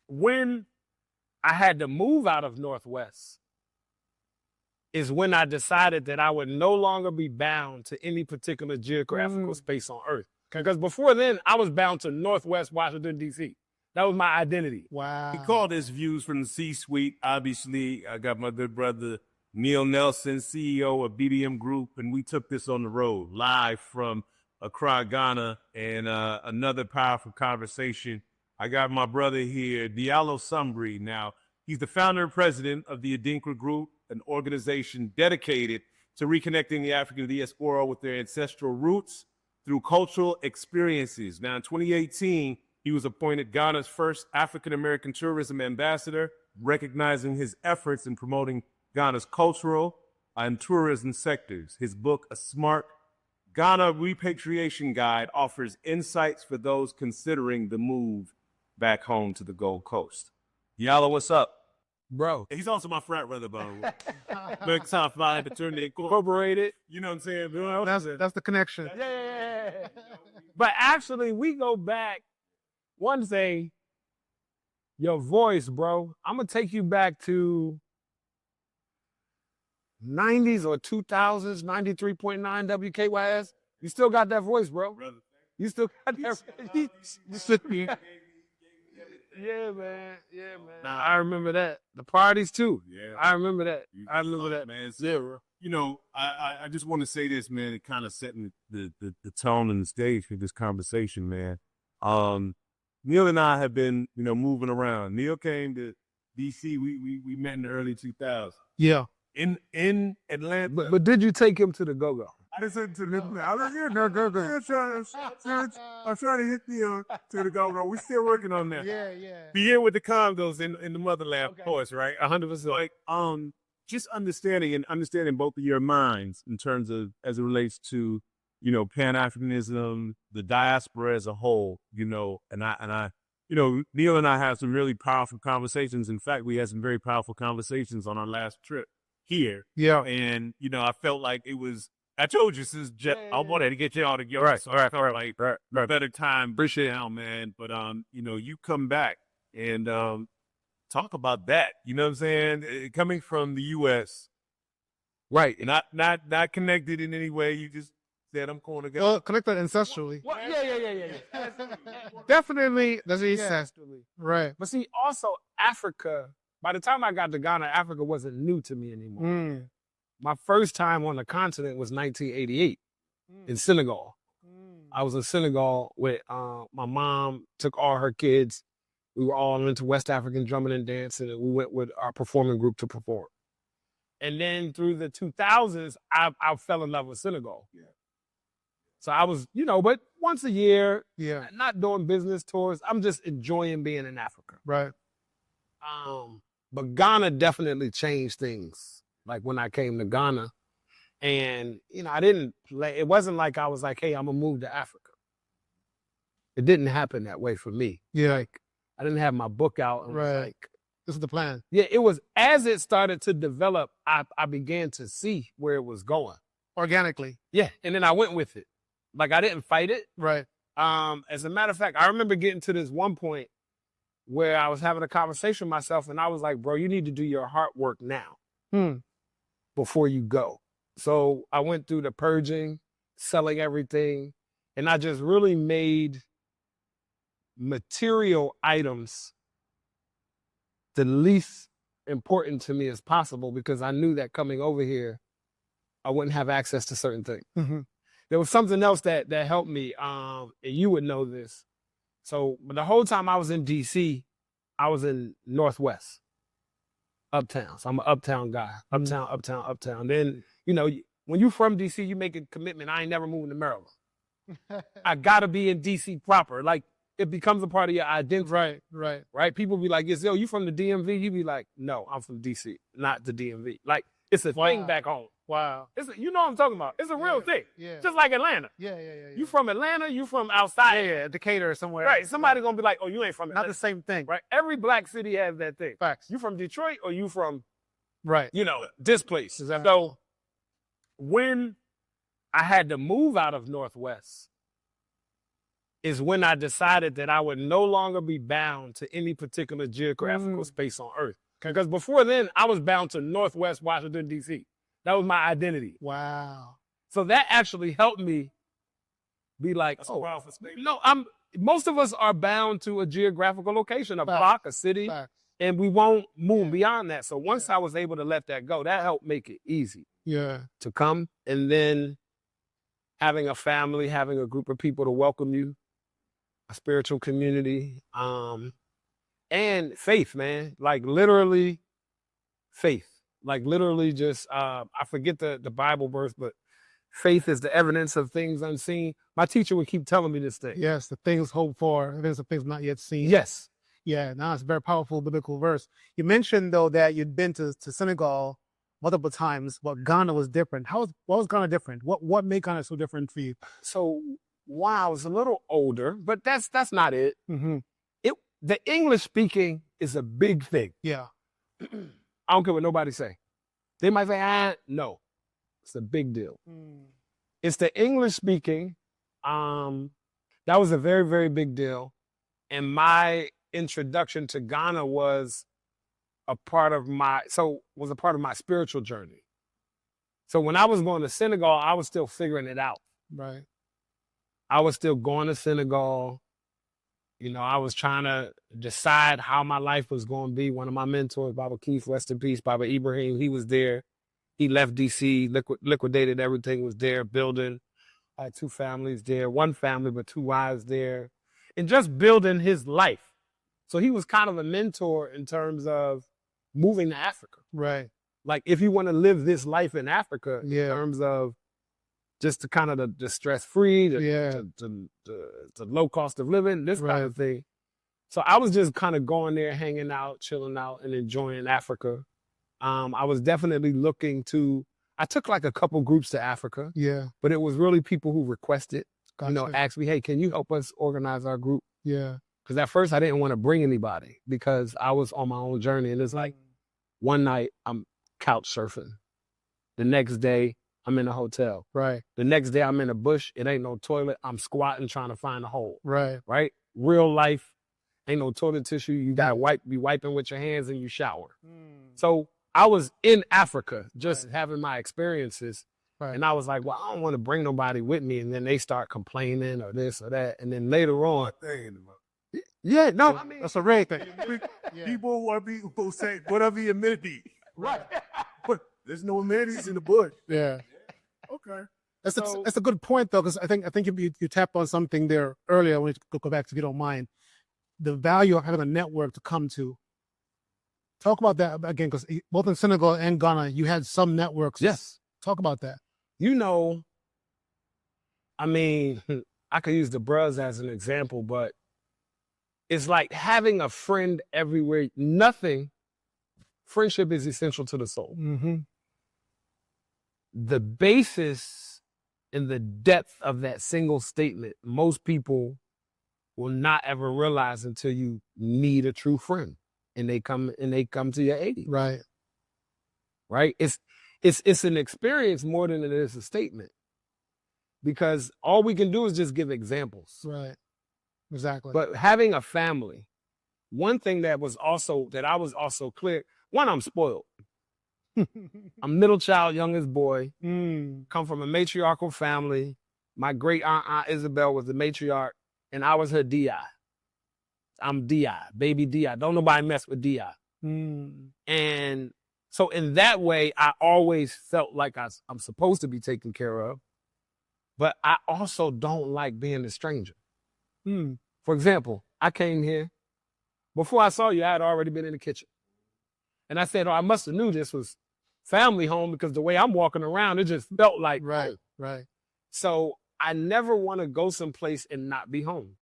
when I had to move out of Northwest is when I decided that I would no longer be bound to any particular geographical space on Earth. Because before then, I was bound to Northwest Washington, D.C. That was my identity. Wow. He called his views from the C-suite. Obviously, I got my good brother, Neil Nelson, CEO of BDM Group, and we took this on the road live from Accra, Ghana, and another powerful conversation. I got my brother here, Diallo Sumbry. Now, he's the founder and president of the Adinkra Group, an organization dedicated to reconnecting the African diaspora with their ancestral roots through cultural experiences. Now, in 2018, he was appointed Ghana's first African-American tourism ambassador, recognizing his efforts in promoting Ghana's cultural and tourism sectors. His book, A Smart Ghana Repatriation Guide, offers insights for those considering the move back home to the Gold Coast. Diallo, what's up? Bro. He's also my frat brother, bro. Next time I had to turn the Incorporated. You know what I'm saying? That's the connection. Yeah. But actually, we go back one thing, your voice, bro. I'm going to take you back to 90s or 2000s, 93.9 WKYS. You still got that voice, bro. You still got that voice. Yeah, man. Nah, I remember that. The parties, too. Yeah. I remember that. I remember that. Man, zero. You know, I just want to say this, man, it kind of setting the tone and the stage for this conversation, man. Neil and I have been, moving around. Neil came to D.C. We met in the early 2000s. Yeah. In Atlanta. But did you take him to the go-go? I said to them, I was here, no go-go. I'm trying to hit the to the go-go. We're still working on that. Yeah. Be here with the condos in the motherland, Okay. of course, right? 100%. Like, just understanding both of your minds in terms of, as it relates to, Pan-Africanism, the diaspora as a whole, and I, Neil and I have some really powerful conversations. In fact, we had some very powerful conversations on our last trip here. Yeah. And, I felt like it was, I told you, since I wanted to get you all together. Right. All right. Like, better time. Appreciate it, man. But, you come back and, talk about that. You know what I'm saying? Coming from the U.S. Right. Not connected in any way. You just said, I'm going to go. Connected ancestrally. Yeah. Definitely. That's what he said. Ancestry. Right. But see, also Africa, by the time I got to Ghana, Africa wasn't new to me anymore. My first time on the continent was 1988 in Senegal. I was in Senegal with my mom, took all her kids. We were all into West African drumming and dancing, and we went with our performing group to perform. And then through the 2000s, I fell in love with Senegal. Yeah. So I was, but once a year, Yeah. not doing business tours. I'm just enjoying being in Africa. Right. But Ghana definitely changed things. Like when I came to Ghana, and I didn't play. It wasn't like I was like, "Hey, I'm gonna move to Africa." It didn't happen that way for me. Yeah. Like I didn't have my book out. And was Right. like, This is the plan. yeah, it was as it started to develop. I began to see where it was going. Organically. Yeah, and then I went with it. Like I didn't fight it. Right. As a matter of fact, I remember getting to this one point where I was having a conversation with myself, and I was like, "Bro, you need to do your heart work now before you go." So I went through the purging, selling everything, and I just really made material items the least important to me as possible, because I knew that coming over here, I wouldn't have access to certain things. Mm-hmm. There was something else that helped me, and you would know this. So the whole time I was in D.C., I was in Northwest, uptown. So I'm an uptown guy, uptown. Then, when you from D.C., you make a commitment. I ain't never moving to Maryland. I got to be in D.C. proper. Like, it becomes a part of your identity. Right? People be like, yo, you from the DMV? You be like, no, I'm from D.C., not the DMV. Like, it's a thing back home. Wow. You know what I'm talking about. It's a real thing. Yeah. Just like Atlanta. Yeah. You from Atlanta, you from outside. Yeah. Decatur or somewhere. Right. Somebody gonna be like, oh, you ain't from Atlanta. Not the same thing. Right. Every black city has that thing. Facts. You from Detroit or you from, Right. this place. Exactly. So when I had to move out of Northwest is when I decided that I would no longer be bound to any particular geographical space on Earth. Because before then, I was bound to Northwest Washington, D.C. That was my identity. Wow. So that actually helped me be like, That's a powerful statement. no, most of us are bound to a geographical location, a Facts. block, a city, Facts. and we won't move Yeah. beyond that. So once I was able to let that go, that helped make it easy Yeah. to come. And then having a family, having a group of people to welcome you, a spiritual community, and faith, man. Like literally faith. Like literally just, I forget the Bible verse, but faith is the evidence of things unseen. My teacher would keep telling me this thing. Yes, the things hoped for, evidence of things not yet seen. Yes. Yeah, no, it's a very powerful biblical verse. You mentioned, though, that you'd been to Senegal multiple times, but Ghana was different. What was Ghana different? What made Ghana so different for you? So while I was a little older, but that's not it. Mm-hmm. The English speaking is a big thing. Yeah. I don't care what nobody say. They might say, no. It's a big deal. It's the English speaking. That was a very, very big deal. And my introduction to Ghana was a part of my spiritual journey. So when I was going to Senegal, I was still figuring it out. Right. I was still going to Senegal. You know, I was trying to decide how my life was going to be. One of my mentors, Baba Keith, rest in peace, Baba Ibrahim, he was there. He left D.C., liquidated everything, was there, building. I had 2 families there, 1 family, but 2 wives there. And just building his life. So he was kind of a mentor in terms of moving to Africa. Right. Like if you want to live this life in Africa, in Yeah. terms of just the kind of the stress-free, the low cost of living, this kind of thing. So I was just kind of going there, hanging out, chilling out, and enjoying Africa. I was definitely I took like a couple groups to Africa. Yeah. But it was really people who requested, Gotcha. asked me, hey, can you help us organize our group? Yeah. Because at first I didn't want to bring anybody because I was on my own journey. And it's like one night I'm couch surfing. The next day I'm in a hotel. Right. The next day I'm in a bush. It ain't no toilet. I'm squatting trying to find a hole. Right. Right? Real life. Ain't no toilet tissue. You got to be wiping with your hands and you shower. So I was in Africa just having my experiences. Right. And I was like, well, I don't want to bring nobody with me. And then they start complaining or this or that. And then later on. Yeah, no, I mean. That's a great thing. People will say, what are the amenities? Right. But there's no amenities in the bush. Yeah. Okay. That's a good point, though, because I think you tapped on something there earlier. I want to go back, if you don't mind. The value of having a network to come to. Talk about that again, because both in Senegal and Ghana, you had some networks. Yes. Talk about that. I mean, I could use the bros as an example, but it's like having a friend everywhere. Friendship is essential to the soul. Mm-hmm. The basis and the depth of that single statement, most people will not ever realize until you need a true friend and they come to your aid. Right. Right? It's an experience more than it is a statement. Because all we can do is just give examples. Right. Exactly. But having a family, one thing that I was also clear, one, I'm spoiled. I'm middle child, youngest boy, come from a matriarchal family. My great aunt Isabel was the matriarch, and I was her DI. I'm DI, baby DI. Don't nobody mess with DI. And so in that way, I always felt like I'm supposed to be taken care of, but I also don't like being a stranger. For example, I came here. Before I saw you, I had already been in the kitchen. And I said, I must have knew this was family home because the way I'm walking around, it just felt like right, home. Right. So I never want to go someplace and not be home.